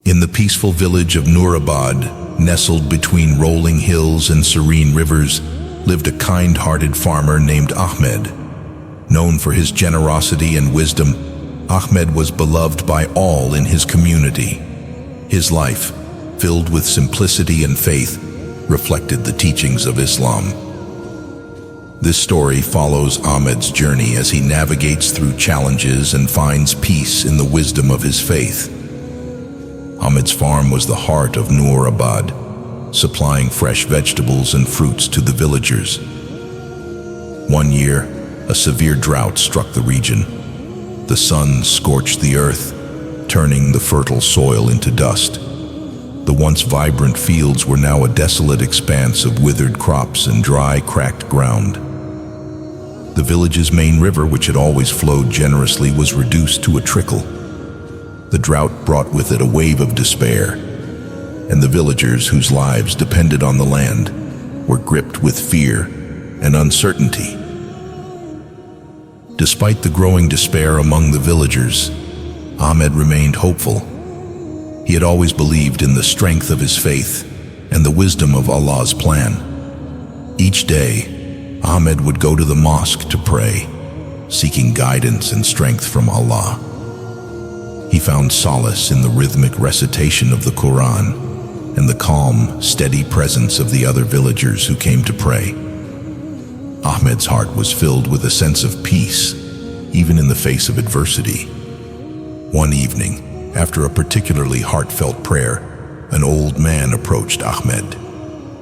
In the peaceful village of Nurabad, nestled between rolling hills and serene rivers, lived a kind-hearted farmer named Ahmed. Known for his generosity and wisdom, Ahmed was beloved by all in his community. His life, filled with simplicity and faith, reflected the teachings of Islam. This story follows Ahmed's journey as he navigates through challenges and finds peace in the wisdom of his faith. Ahmed's farm was the heart of Nurabad, supplying fresh vegetables and fruits to the villagers. One year, a severe drought struck the region. The sun scorched the earth, turning the fertile soil into dust. The once vibrant fields were now a desolate expanse of withered crops and dry, cracked ground. The village's main river, which had always flowed generously, was reduced to a trickle. The drought brought with it a wave of despair, and the villagers whose lives depended on the land were gripped with fear and uncertainty. Despite the growing despair among the villagers, Ahmed remained hopeful. He had always believed in the strength of his faith and the wisdom of Allah's plan. Each day, Ahmed would go to the mosque to pray, seeking guidance and strength from Allah. He found solace in the rhythmic recitation of the Quran and the calm, steady presence of the other villagers who came to pray. Ahmed's heart was filled with a sense of peace, even in the face of adversity. One evening, after a particularly heartfelt prayer, an old man approached Ahmed.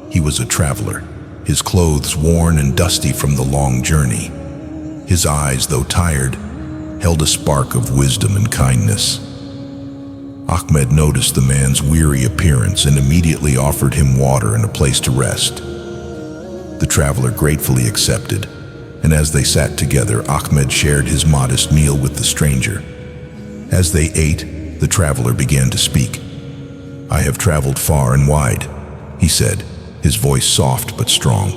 He was a traveler, his clothes worn and dusty from the long journey. His eyes, though tired, held a spark of wisdom and kindness. Ahmed noticed the man's weary appearance and immediately offered him water and a place to rest. The traveler gratefully accepted, and as they sat together, Ahmed shared his modest meal with the stranger. As they ate, the traveler began to speak. "I have traveled far and wide," he said, his voice soft but strong.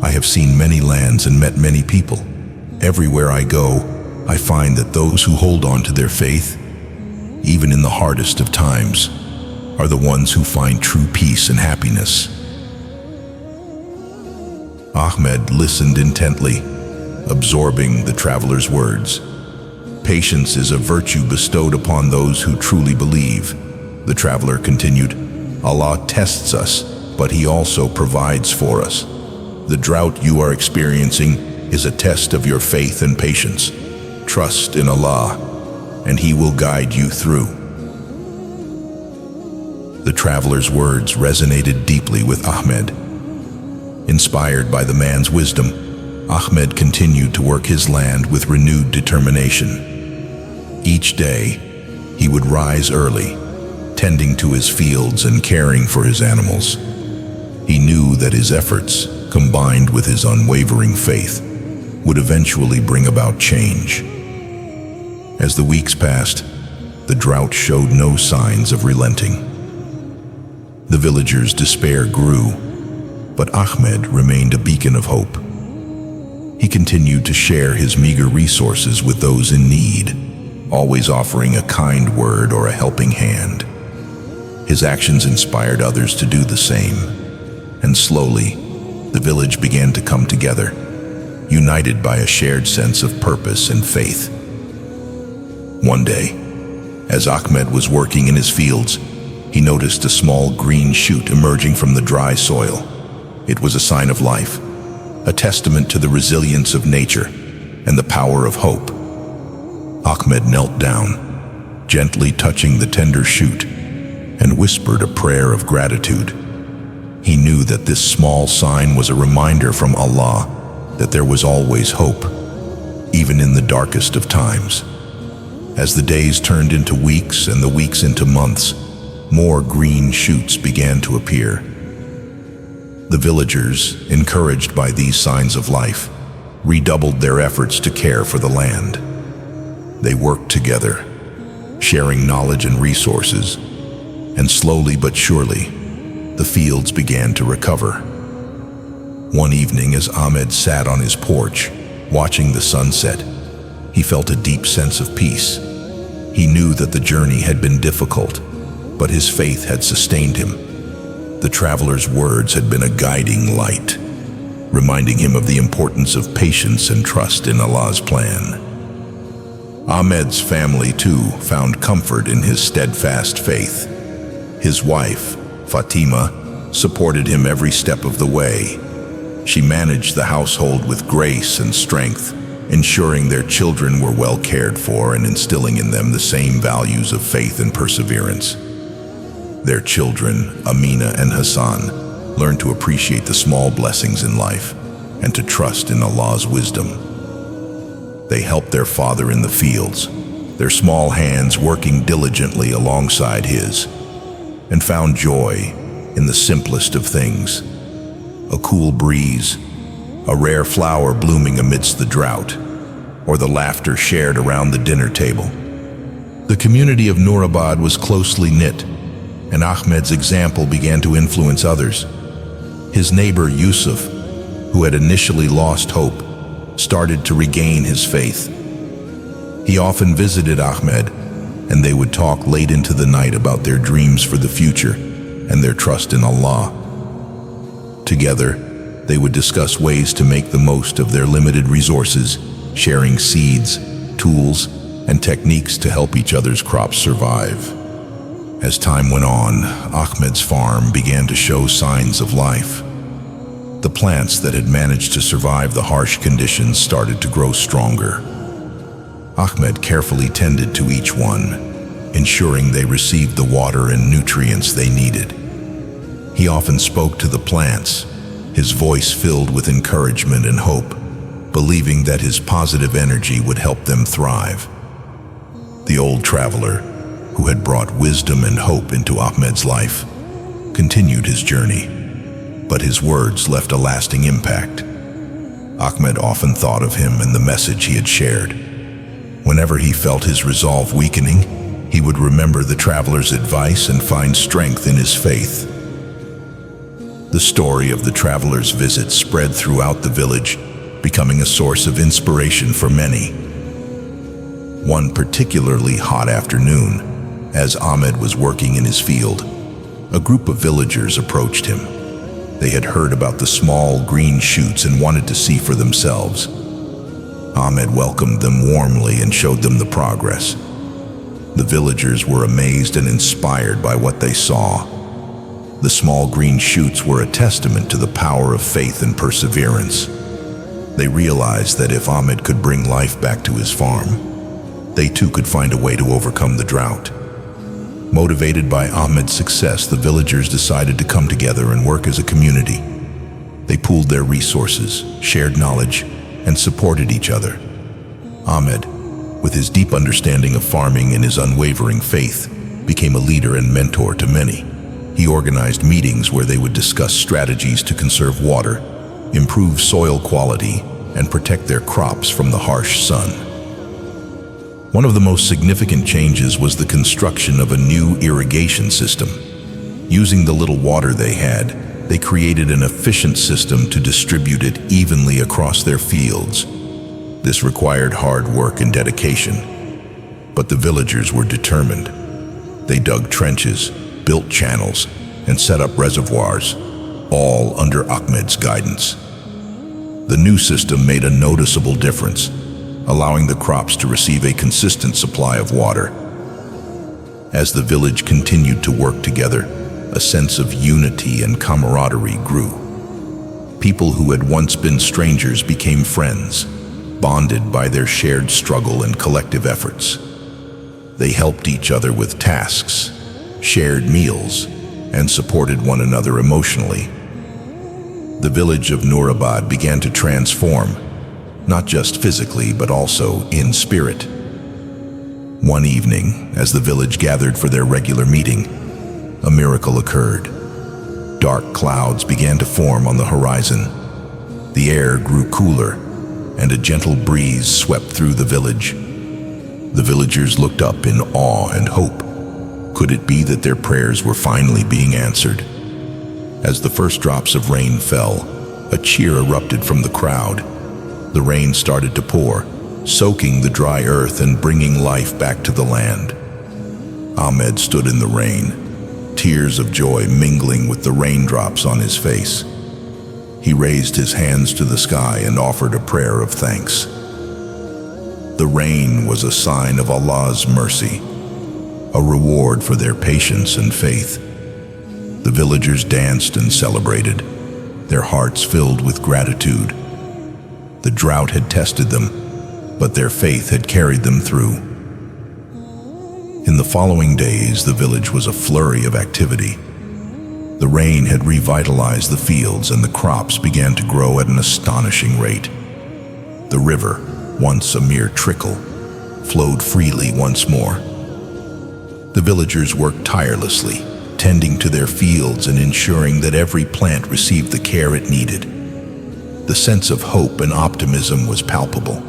"I have seen many lands and met many people. Everywhere I go, I find that those who hold on to their faith, even in the hardest of times, are the ones who find true peace and happiness." Ahmed listened intently, absorbing the traveler's words. "Patience is a virtue bestowed upon those who truly believe," the traveler continued. "Allah tests us, but He also provides for us. The drought you are experiencing is a test of your faith and patience. Trust in Allah, and He will guide you through." The traveler's words resonated deeply with Ahmed. Inspired by the man's wisdom, Ahmed continued to work his land with renewed determination. Each day, he would rise early, tending to his fields and caring for his animals. He knew that his efforts, combined with his unwavering faith, would eventually bring about change. As the weeks passed, the drought showed no signs of relenting. The villagers' despair grew, but Ahmed remained a beacon of hope. He continued to share his meager resources with those in need, always offering a kind word or a helping hand. His actions inspired others to do the same, and slowly, the village began to come together, united by a shared sense of purpose and faith. One day, as Ahmed was working in his fields, he noticed a small green shoot emerging from the dry soil. It was a sign of life, a testament to the resilience of nature and the power of hope. Ahmed knelt down, gently touching the tender shoot, and whispered a prayer of gratitude. He knew that this small sign was a reminder from Allah that there was always hope, even in the darkest of times. As the days turned into weeks and the weeks into months, more green shoots began to appear. The villagers, encouraged by these signs of life, redoubled their efforts to care for the land. They worked together, sharing knowledge and resources, and slowly but surely, the fields began to recover. One evening, as Ahmed sat on his porch, watching the sunset, he felt a deep sense of peace. He knew that the journey had been difficult, but his faith had sustained him. The traveler's words had been a guiding light, reminding him of the importance of patience and trust in Allah's plan. Ahmed's family, too, found comfort in his steadfast faith. His wife, Fatima, supported him every step of the way. She managed the household with grace and strength, ensuring their children were well cared for and instilling in them the same values of faith and perseverance. Their children, Amina and Hassan, learned to appreciate the small blessings in life and to trust in Allah's wisdom. They helped their father in the fields, their small hands working diligently alongside his, and found joy in the simplest of things: a cool breeze, a rare flower blooming amidst the drought, or the laughter shared around the dinner table. The community of Nurabad was closely knit, and Ahmed's example began to influence others. His neighbor Yusuf, who had initially lost hope, started to regain his faith. He often visited Ahmed, and they would talk late into the night about their dreams for the future and their trust in Allah. Together, they would discuss ways to make the most of their limited resources, sharing seeds, tools, and techniques to help each other's crops survive. As time went on, Ahmed's farm began to show signs of life. The plants that had managed to survive the harsh conditions started to grow stronger. Ahmed carefully tended to each one, ensuring they received the water and nutrients they needed. He often spoke to the plants, his voice filled with encouragement and hope, believing that his positive energy would help them thrive. The old traveler, who had brought wisdom and hope into Ahmed's life, continued his journey, but his words left a lasting impact. Ahmed often thought of him and the message he had shared. Whenever he felt his resolve weakening, he would remember the traveler's advice and find strength in his faith. The story of the traveler's visit spread throughout the village, becoming a source of inspiration for many. One particularly hot afternoon, as Ahmed was working in his field, a group of villagers approached him. They had heard about the small green shoots and wanted to see for themselves. Ahmed welcomed them warmly and showed them the progress. The villagers were amazed and inspired by what they saw. The small green shoots were a testament to the power of faith and perseverance. They realized that if Ahmed could bring life back to his farm, they too could find a way to overcome the drought. Motivated by Ahmed's success, the villagers decided to come together and work as a community. They pooled their resources, shared knowledge, and supported each other. Ahmed, with his deep understanding of farming and his unwavering faith, became a leader and mentor to many. He organized meetings where they would discuss strategies to conserve water, improve soil quality, and protect their crops from the harsh sun. One of the most significant changes was the construction of a new irrigation system. Using the little water they had, they created an efficient system to distribute it evenly across their fields. This required hard work and dedication, but the villagers were determined. They dug trenches, built channels, and set up reservoirs, all under Ahmed's guidance. The new system made a noticeable difference, allowing the crops to receive a consistent supply of water. As the village continued to work together, a sense of unity and camaraderie grew. People who had once been strangers became friends, bonded by their shared struggle and collective efforts. They helped each other with tasks, shared meals, and supported one another emotionally. The village of Nurabad began to transform, not just physically, but also in spirit. One evening, as the village gathered for their regular meeting, a miracle occurred. Dark clouds began to form on the horizon. The air grew cooler, and a gentle breeze swept through the village. The villagers looked up in awe and hope. Could it be that their prayers were finally being answered? As the first drops of rain fell, a cheer erupted from the crowd. The rain started to pour, soaking the dry earth and bringing life back to the land. Ahmed stood in the rain, tears of joy mingling with the raindrops on his face. He raised his hands to the sky and offered a prayer of thanks. The rain was a sign of Allah's mercy, a reward for their patience and faith. The villagers danced and celebrated, their hearts filled with gratitude. The drought had tested them, but their faith had carried them through. In the following days, the village was a flurry of activity. The rain had revitalized the fields and the crops began to grow at an astonishing rate. The river, once a mere trickle, flowed freely once more. The villagers worked tirelessly, tending to their fields and ensuring that every plant received the care it needed. The sense of hope and optimism was palpable.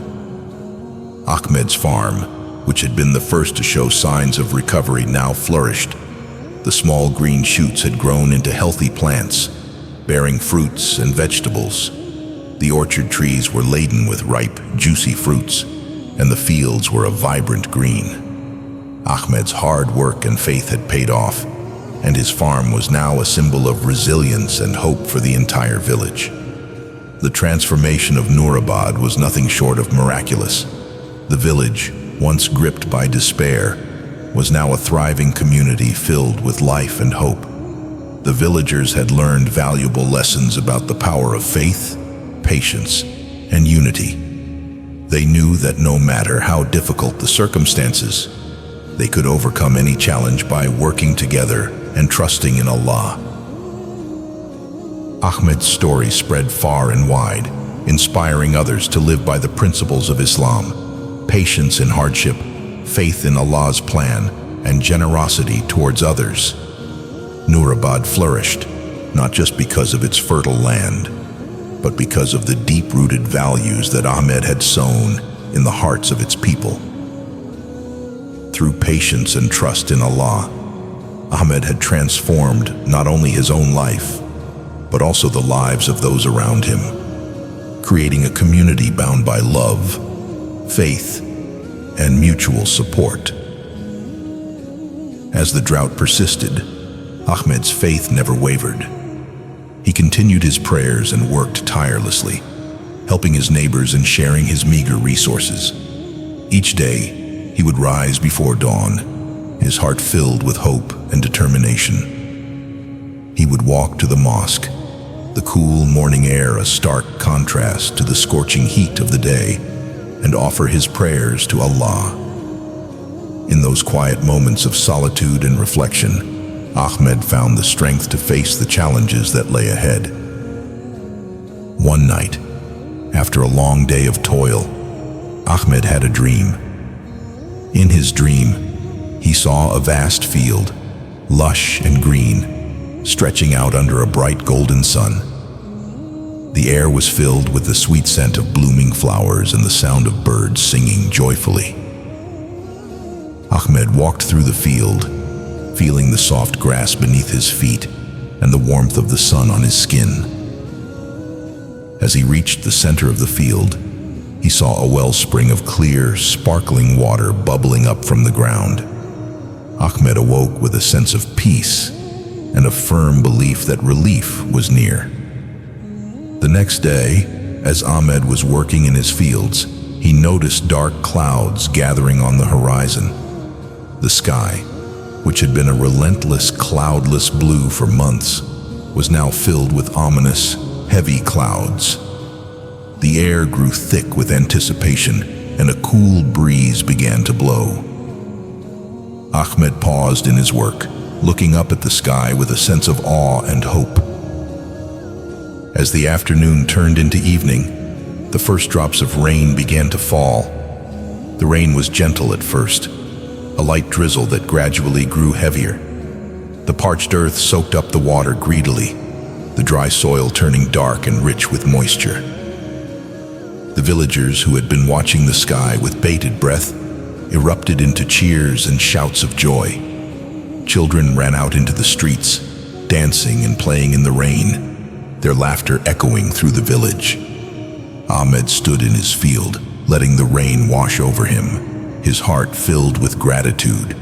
Ahmed's farm, which had been the first to show signs of recovery, now flourished. The small green shoots had grown into healthy plants, bearing fruits and vegetables. The orchard trees were laden with ripe, juicy fruits, and the fields were a vibrant green. Ahmed's hard work and faith had paid off, and his farm was now a symbol of resilience and hope for the entire village. The transformation of Nurabad was nothing short of miraculous. The village, once gripped by despair, was now a thriving community filled with life and hope. The villagers had learned valuable lessons about the power of faith, patience, and unity. They knew that no matter how difficult the circumstances, they could overcome any challenge by working together and trusting in Allah. Ahmed's story spread far and wide, inspiring others to live by the principles of Islam: patience in hardship, faith in Allah's plan, and generosity towards others. Nurabad flourished, not just because of its fertile land, but because of the deep-rooted values that Ahmed had sown in the hearts of its people. Through patience and trust in Allah, Ahmed had transformed not only his own life, but also the lives of those around him, creating a community bound by love, faith, and mutual support. As the drought persisted, Ahmed's faith never wavered. He continued his prayers and worked tirelessly, helping his neighbors and sharing his meager resources. Each day, he would rise before dawn, his heart filled with hope and determination. He would walk to the mosque, the cool morning air a stark contrast to the scorching heat of the day, and offer his prayers to Allah. In those quiet moments of solitude and reflection, Ahmed found the strength to face the challenges that lay ahead. One night, after a long day of toil, Ahmed had a dream. In his dream, he saw a vast field, lush and green, stretching out under a bright golden sun. The air was filled with the sweet scent of blooming flowers and the sound of birds singing joyfully. Ahmed walked through the field, feeling the soft grass beneath his feet and the warmth of the sun on his skin. As he reached the center of the field, he saw a wellspring of clear, sparkling water bubbling up from the ground. Ahmed awoke with a sense of peace and a firm belief that relief was near. The next day, as Ahmed was working in his fields, he noticed dark clouds gathering on the horizon. The sky, which had been a relentless, cloudless blue for months, was now filled with ominous, heavy clouds. The air grew thick with anticipation, and a cool breeze began to blow. Ahmed paused in his work, looking up at the sky with a sense of awe and hope. As the afternoon turned into evening, the first drops of rain began to fall. The rain was gentle at first, a light drizzle that gradually grew heavier. The parched earth soaked up the water greedily, the dry soil turning dark and rich with moisture. The villagers who had been watching the sky with bated breath erupted into cheers and shouts of joy. Children ran out into the streets, dancing and playing in the rain, their laughter echoing through the village. Ahmed stood in his field, letting the rain wash over him, his heart filled with gratitude.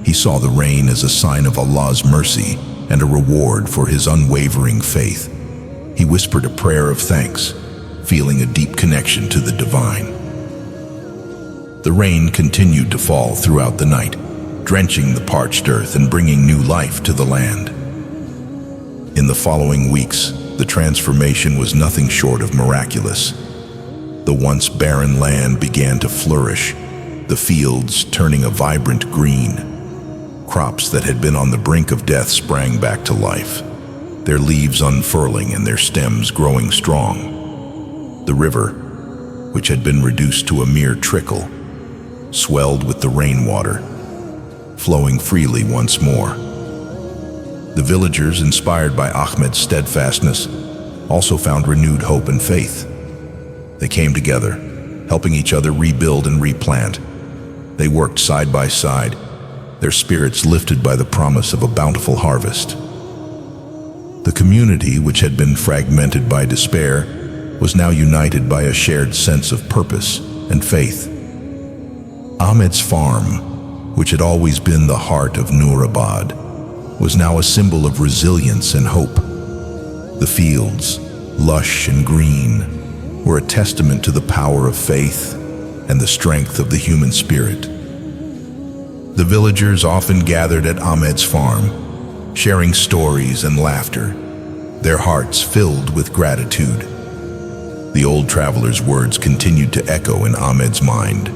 He saw the rain as a sign of Allah's mercy and a reward for his unwavering faith. He whispered a prayer of thanks, feeling a deep connection to the divine. The rain continued to fall throughout the night, drenching the parched earth and bringing new life to the land. In the following weeks, the transformation was nothing short of miraculous. The once barren land began to flourish, the fields turning a vibrant green. Crops that had been on the brink of death sprang back to life, their leaves unfurling and their stems growing strong. The river, which had been reduced to a mere trickle, swelled with the rainwater, flowing freely once more. The villagers, inspired by Ahmed's steadfastness, also found renewed hope and faith. They came together, helping each other rebuild and replant. They worked side by side, their spirits lifted by the promise of a bountiful harvest. The community, which had been fragmented by despair, was now united by a shared sense of purpose and faith. Ahmed's farm, which had always been the heart of Noorabad, was now a symbol of resilience and hope. The fields, lush and green, were a testament to the power of faith and the strength of the human spirit. The villagers often gathered at Ahmed's farm, sharing stories and laughter, their hearts filled with gratitude. The old traveler's words continued to echo in Ahmed's mind,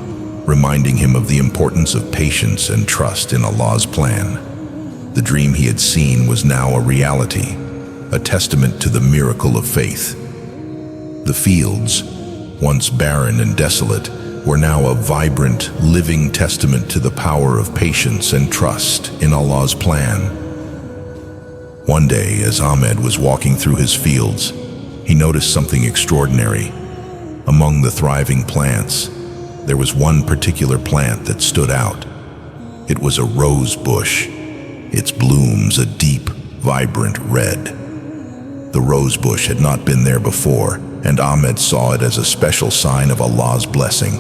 reminding him of the importance of patience and trust in Allah's plan. The dream he had seen was now a reality, a testament to the miracle of faith. The fields, once barren and desolate, were now a vibrant, living testament to the power of patience and trust in Allah's plan. One day, as Ahmed was walking through his fields, he noticed something extraordinary. Among the thriving plants, there was one particular plant that stood out. It was a rose bush, its blooms a deep, vibrant red. The rose bush had not been there before, and Ahmed saw it as a special sign of Allah's blessing.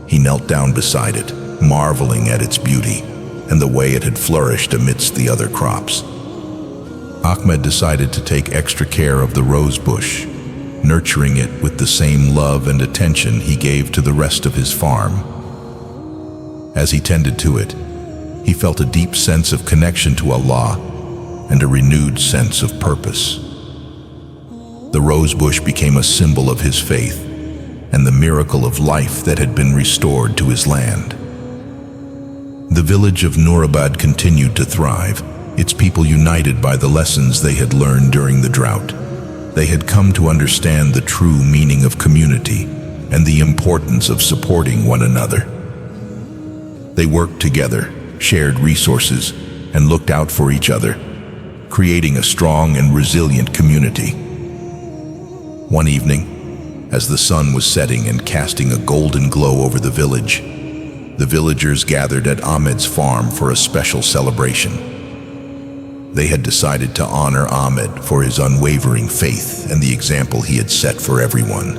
He knelt down beside it, marveling at its beauty and the way it had flourished amidst the other crops. Ahmed decided to take extra care of the rose bush, nurturing it with the same love and attention he gave to the rest of his farm. As he tended to it, he felt a deep sense of connection to Allah and a renewed sense of purpose. The rose bush became a symbol of his faith and the miracle of life that had been restored to his land. The village of Noorabad continued to thrive, its people united by the lessons they had learned during the drought. They had come to understand the true meaning of community and the importance of supporting one another. They worked together, shared resources, and looked out for each other, creating a strong and resilient community. One evening, as the sun was setting and casting a golden glow over the village, the villagers gathered at Ahmed's farm for a special celebration. They had decided to honor Ahmed for his unwavering faith and the example he had set for everyone.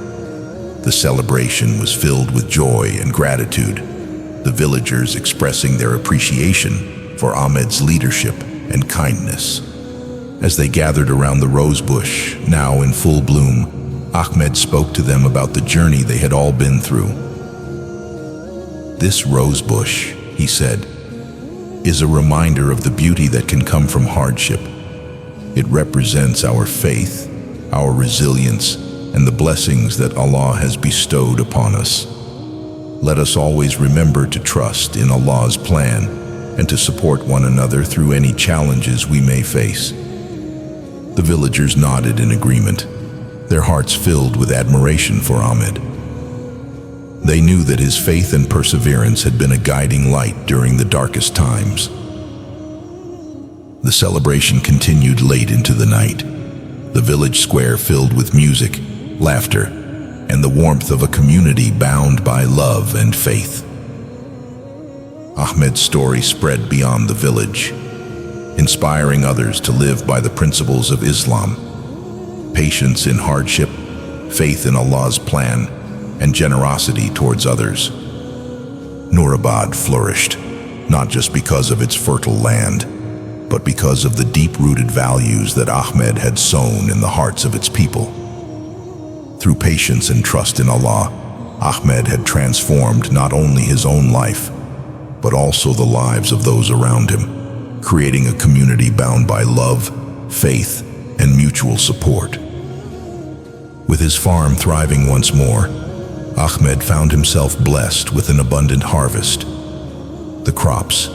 The celebration was filled with joy and gratitude, the villagers expressing their appreciation for Ahmed's leadership and kindness. As they gathered around the rose bush, now in full bloom, Ahmed spoke to them about the journey they had all been through. "This rose bush," he said, "is a reminder of the beauty that can come from hardship. It represents our faith, our resilience, and the blessings that Allah has bestowed upon us. Let us always remember to trust in Allah's plan and to support one another through any challenges we may face." The villagers nodded in agreement, their hearts filled with admiration for Ahmed. They knew that his faith and perseverance had been a guiding light during the darkest times. The celebration continued late into the night, the village square filled with music, laughter, and the warmth of a community bound by love and faith. Ahmed's story spread beyond the village, inspiring others to live by the principles of Islam: patience in hardship, faith in Allah's plan, and generosity towards others. Noorabad flourished, not just because of its fertile land, but because of the deep-rooted values that Ahmed had sown in the hearts of its people. Through patience and trust in Allah, Ahmed had transformed not only his own life, but also the lives of those around him, creating a community bound by love, faith, and mutual support. With his farm thriving once more, Ahmed found himself blessed with an abundant harvest. The crops,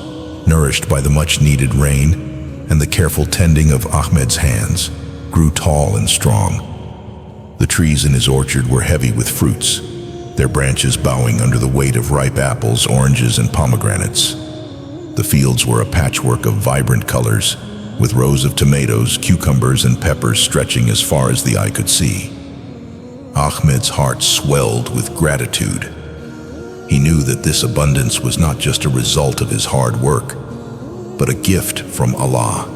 nourished by the much-needed rain and the careful tending of Ahmed's hands, grew tall and strong. The trees in his orchard were heavy with fruits, their branches bowing under the weight of ripe apples, oranges, and pomegranates. The fields were a patchwork of vibrant colors, with rows of tomatoes, cucumbers, and peppers stretching as far as the eye could see. Ahmed's heart swelled with gratitude. He knew that this abundance was not just a result of his hard work, but a gift from Allah.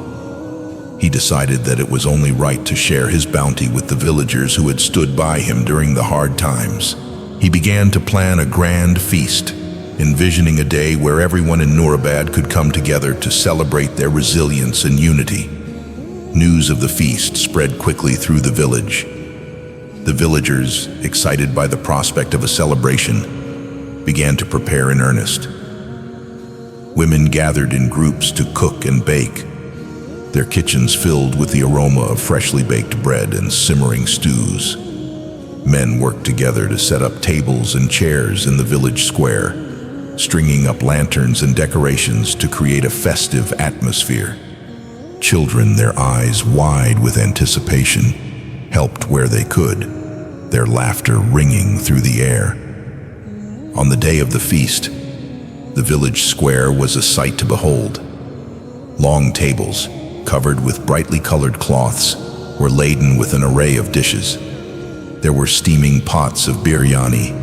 He decided that it was only right to share his bounty with the villagers who had stood by him during the hard times. He began to plan a grand feast, envisioning a day where everyone in Nurabad could come together to celebrate their resilience and unity. News of the feast spread quickly through the village. The villagers, excited by the prospect of a celebration, began to prepare in earnest. Women gathered in groups to cook and bake, their kitchens filled with the aroma of freshly baked bread and simmering stews. Men worked together to set up tables and chairs in the village square, stringing up lanterns and decorations to create a festive atmosphere. Children, their eyes wide with anticipation, helped where they could, their laughter ringing through the air. On the day of the feast, the village square was a sight to behold. Long tables, covered with brightly colored cloths, were laden with an array of dishes. There were steaming pots of biryani,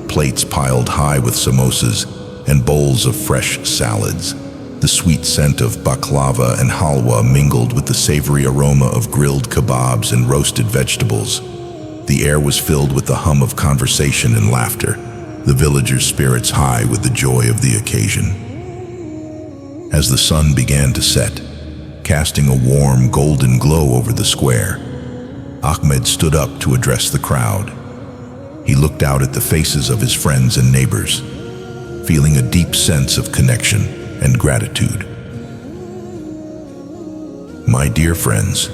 plates piled high with samosas, and bowls of fresh salads. The sweet scent of baklava and halwa mingled with the savory aroma of grilled kebabs and roasted vegetables. The air was filled with the hum of conversation and laughter, the villagers' spirits high with the joy of the occasion. As the sun began to set, casting a warm golden glow over the square, Ahmed stood up to address the crowd. He looked out at the faces of his friends and neighbors, feeling a deep sense of connection and gratitude. "My dear friends,"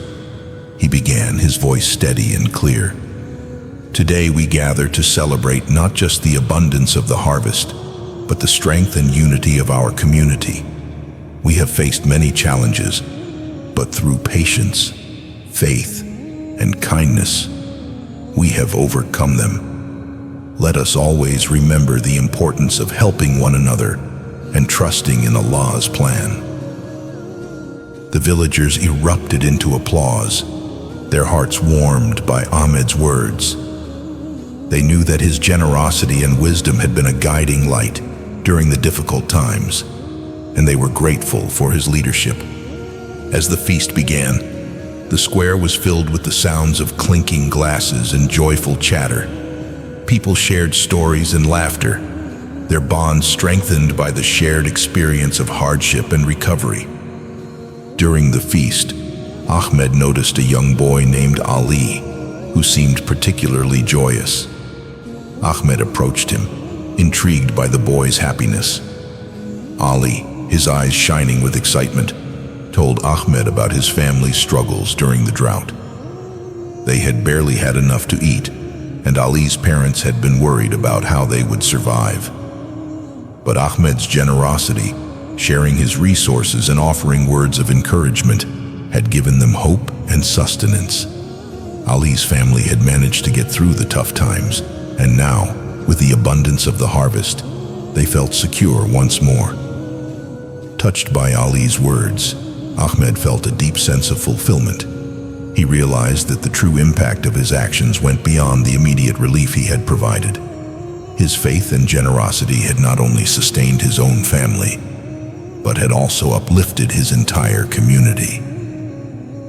he began, his voice steady and clear, "today we gather to celebrate not just the abundance of the harvest, but the strength and unity of our community. We have faced many challenges, but through patience, faith, and kindness, we have overcome them. Let us always remember the importance of helping one another and trusting in Allah's plan." The villagers erupted into applause, their hearts warmed by Ahmed's words. They knew that his generosity and wisdom had been a guiding light during the difficult times, and they were grateful for his leadership. As the feast began, the square was filled with the sounds of clinking glasses and joyful chatter. People shared stories and laughter, their bonds strengthened by the shared experience of hardship and recovery. During the feast, Ahmed noticed a young boy named Ali, who seemed particularly joyous. Ahmed approached him, intrigued by the boy's happiness. Ali, his eyes shining with excitement, told Ahmed about his family's struggles during the drought. They had barely had enough to eat, and Ali's parents had been worried about how they would survive. But Ahmed's generosity, sharing his resources and offering words of encouragement, had given them hope and sustenance. Ali's family had managed to get through the tough times, and now, with the abundance of the harvest, they felt secure once more. Touched by Ali's words, Ahmed felt a deep sense of fulfillment. He realized that the true impact of his actions went beyond the immediate relief he had provided. His faith and generosity had not only sustained his own family, but had also uplifted his entire community.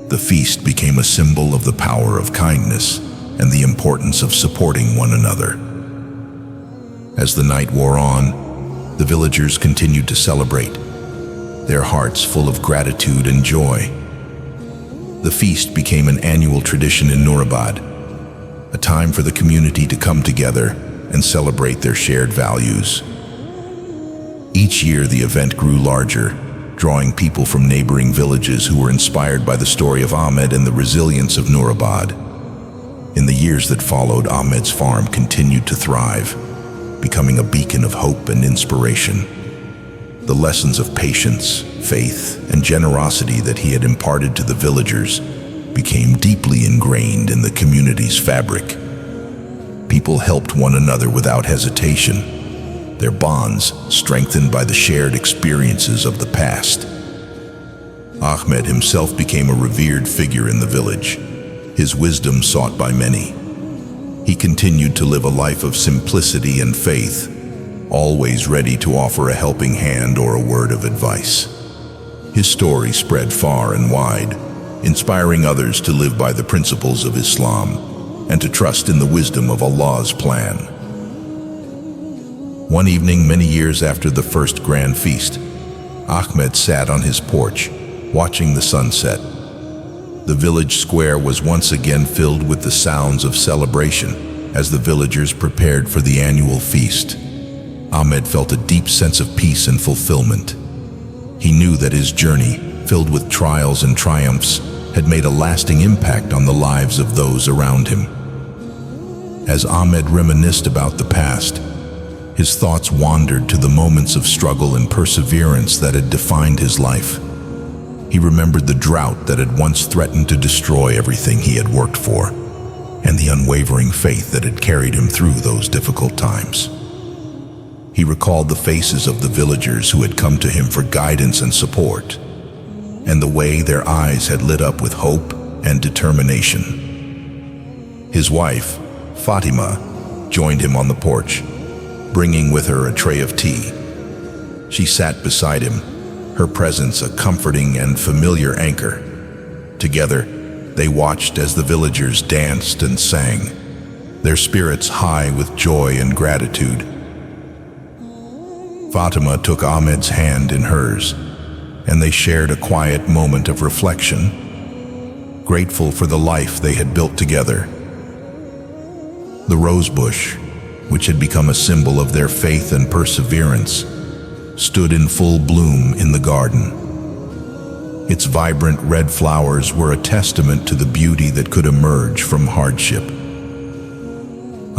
The feast became a symbol of the power of kindness and the importance of supporting one another. As the night wore on, the villagers continued to celebrate, their hearts full of gratitude and joy. The feast became an annual tradition in Nurabad, a time for the community to come together and celebrate their shared values. Each year the event grew larger, drawing people from neighboring villages who were inspired by the story of Ahmed and the resilience of Nurabad. In the years that followed, Ahmed's farm continued to thrive, becoming a beacon of hope and inspiration. The lessons of patience, faith, and generosity that he had imparted to the villagers became deeply ingrained in the community's fabric. People helped one another without hesitation, their bonds strengthened by the shared experiences of the past. Ahmed himself became a revered figure in the village, his wisdom sought by many. He continued to live a life of simplicity and faith, always ready to offer a helping hand or a word of advice. His story spread far and wide, inspiring others to live by the principles of Islam and to trust in the wisdom of Allah's plan. One evening, many years after the first grand feast, Ahmed sat on his porch, watching the sunset. The village square was once again filled with the sounds of celebration as the villagers prepared for the annual feast. Ahmed felt a deep sense of peace and fulfillment. He knew that his journey, filled with trials and triumphs, had made a lasting impact on the lives of those around him. As Ahmed reminisced about the past, his thoughts wandered to the moments of struggle and perseverance that had defined his life. He remembered the drought that had once threatened to destroy everything he had worked for, and the unwavering faith that had carried him through those difficult times. He recalled the faces of the villagers who had come to him for guidance and support, and the way their eyes had lit up with hope and determination. His wife, Fatima, joined him on the porch, bringing with her a tray of tea. She sat beside him, her presence a comforting and familiar anchor. Together, they watched as the villagers danced and sang, their spirits high with joy and gratitude. Fatima took Ahmed's hand in hers, and they shared a quiet moment of reflection, grateful for the life they had built together. The rose bush, which had become a symbol of their faith and perseverance, stood in full bloom in the garden. Its vibrant red flowers were a testament to the beauty that could emerge from hardship.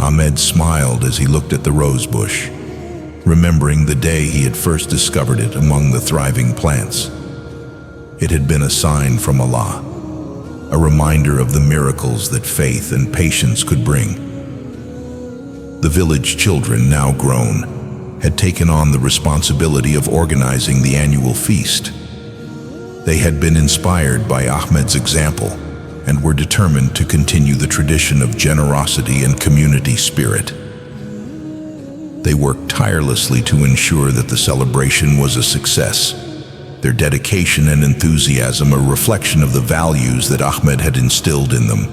Ahmed smiled as he looked at the rose bush, remembering the day he had first discovered it among the thriving plants. It had been a sign from Allah, a reminder of the miracles that faith and patience could bring. The village children, now grown, had taken on the responsibility of organizing the annual feast. They had been inspired by Ahmed's example and were determined to continue the tradition of generosity and community spirit. They worked tirelessly to ensure that the celebration was a success, their dedication and enthusiasm a reflection of the values that Ahmed had instilled in them.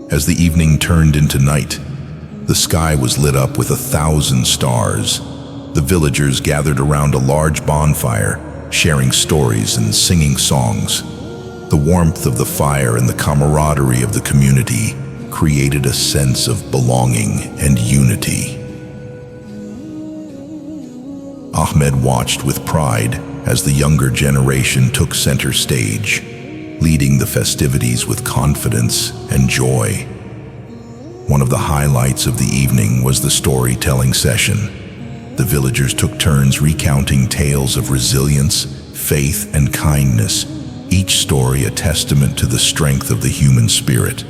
As the evening turned into night, the sky was lit up with 1,000 stars. The villagers gathered around a large bonfire, sharing stories and singing songs. The warmth of the fire and the camaraderie of the community created a sense of belonging and unity. Ahmed watched with pride as the younger generation took center stage, leading the festivities with confidence and joy. One of the highlights of the evening was the storytelling session. The villagers took turns recounting tales of resilience, faith, and kindness, each story a testament to the strength of the human spirit.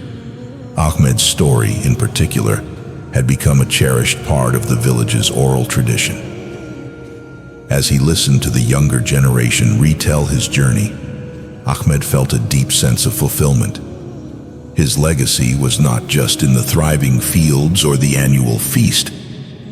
Ahmed's story, in particular, had become a cherished part of the village's oral tradition. As he listened to the younger generation retell his journey, Ahmed felt a deep sense of fulfillment. His legacy was not just in the thriving fields or the annual feast,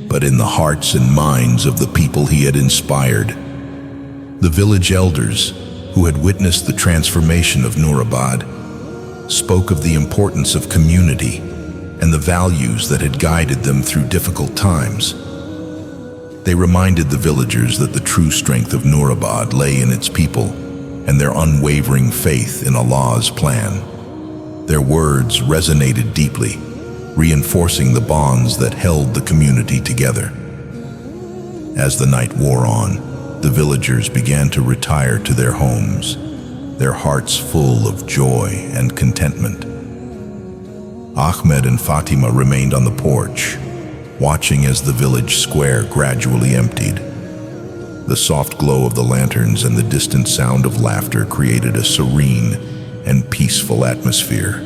but in the hearts and minds of the people he had inspired. The village elders, who had witnessed the transformation of Nurabad, spoke of the importance of community and the values that had guided them through difficult times. They reminded the villagers that the true strength of Nurabad lay in its people and their unwavering faith in Allah's plan. Their words resonated deeply, reinforcing the bonds that held the community together. As the night wore on, the villagers began to retire to their homes, their hearts full of joy and contentment. Ahmed and Fatima remained on the porch, watching as the village square gradually emptied. The soft glow of the lanterns and the distant sound of laughter created a serene and peaceful atmosphere.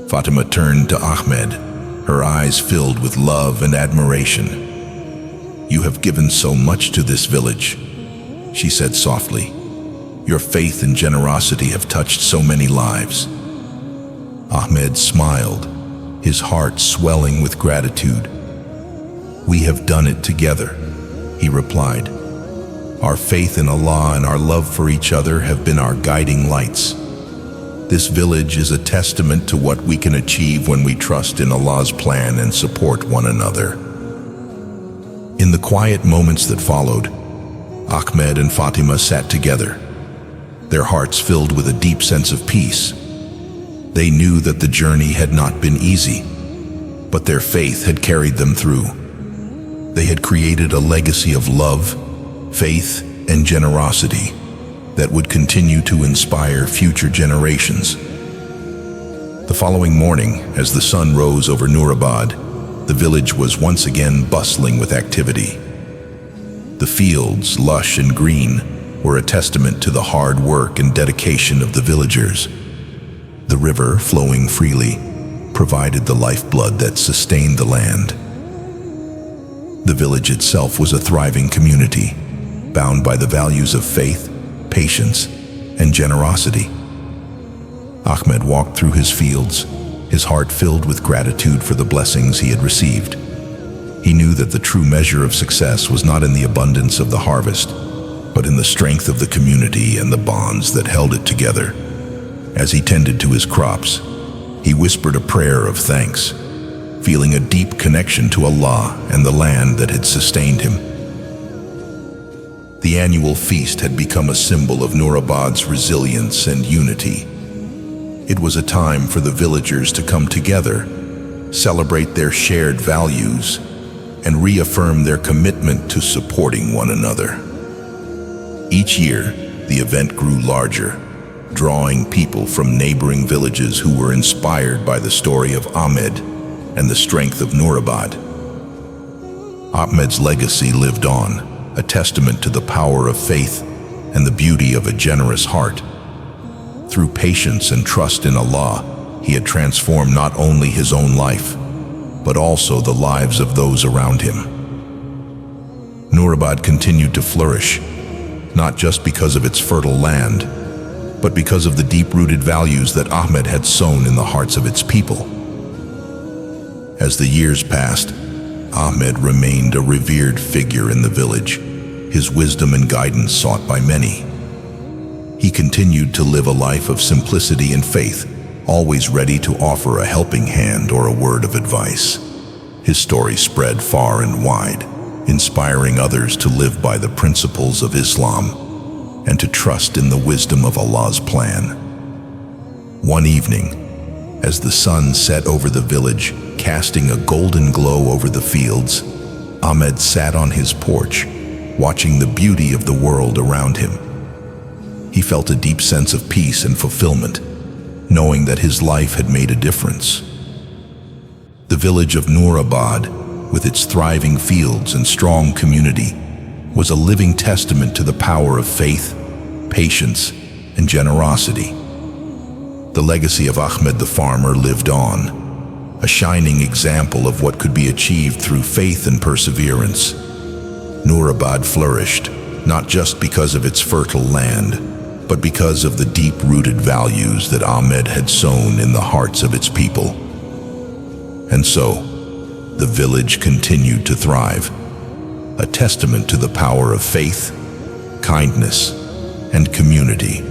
Fatima turned to Ahmed, her eyes filled with love and admiration. "You have given so much to this village," she said softly. "Your faith and generosity have touched so many lives." Ahmed smiled, his heart swelling with gratitude. "We have done it together," he replied. "Our faith in Allah and our love for each other have been our guiding lights. This village is a testament to what we can achieve when we trust in Allah's plan and support one another." In the quiet moments that followed, Ahmed and Fatima sat together, their hearts filled with a deep sense of peace. They knew that the journey had not been easy, but their faith had carried them through. They had created a legacy of love, faith, and generosity that would continue to inspire future generations. The following morning, as the sun rose over Nurabad, the village was once again bustling with activity. The fields, lush and green, were a testament to the hard work and dedication of the villagers. The river, flowing freely, provided the lifeblood that sustained the land. The village itself was a thriving community, bound by the values of faith, patience, and generosity. Ahmed walked through his fields, his heart filled with gratitude for the blessings he had received. He knew that the true measure of success was not in the abundance of the harvest, but in the strength of the community and the bonds that held it together. As he tended to his crops, he whispered a prayer of thanks, feeling a deep connection to Allah and the land that had sustained him. The annual feast had become a symbol of Nurabad's resilience and unity. It was a time for the villagers to come together, celebrate their shared values, and reaffirm their commitment to supporting one another. Each year, the event grew larger, drawing people from neighboring villages who were inspired by the story of Ahmed and the strength of Nurabad. Ahmed's legacy lived on, a testament to the power of faith and the beauty of a generous heart. Through patience and trust in Allah, he had transformed not only his own life, but also the lives of those around him. Nurabad continued to flourish, not just because of its fertile land, but because of the deep-rooted values that Ahmed had sown in the hearts of its people. As the years passed, Ahmed remained a revered figure in the village, his wisdom and guidance sought by many. He continued to live a life of simplicity and faith, always ready to offer a helping hand or a word of advice. His story spread far and wide, inspiring others to live by the principles of Islam and to trust in the wisdom of Allah's plan. One evening, as the sun set over the village, casting a golden glow over the fields, Ahmed sat on his porch, watching the beauty of the world around him. He felt a deep sense of peace and fulfillment, knowing that his life had made a difference. The village of Nurabad, with its thriving fields and strong community, was a living testament to the power of faith, patience, and generosity. The legacy of Ahmed the farmer lived on, a shining example of what could be achieved through faith and perseverance. Nurabad flourished, not just because of its fertile land, but because of the deep-rooted values that Ahmed had sown in the hearts of its people. And so, the village continued to thrive, a testament to the power of faith, kindness, and community.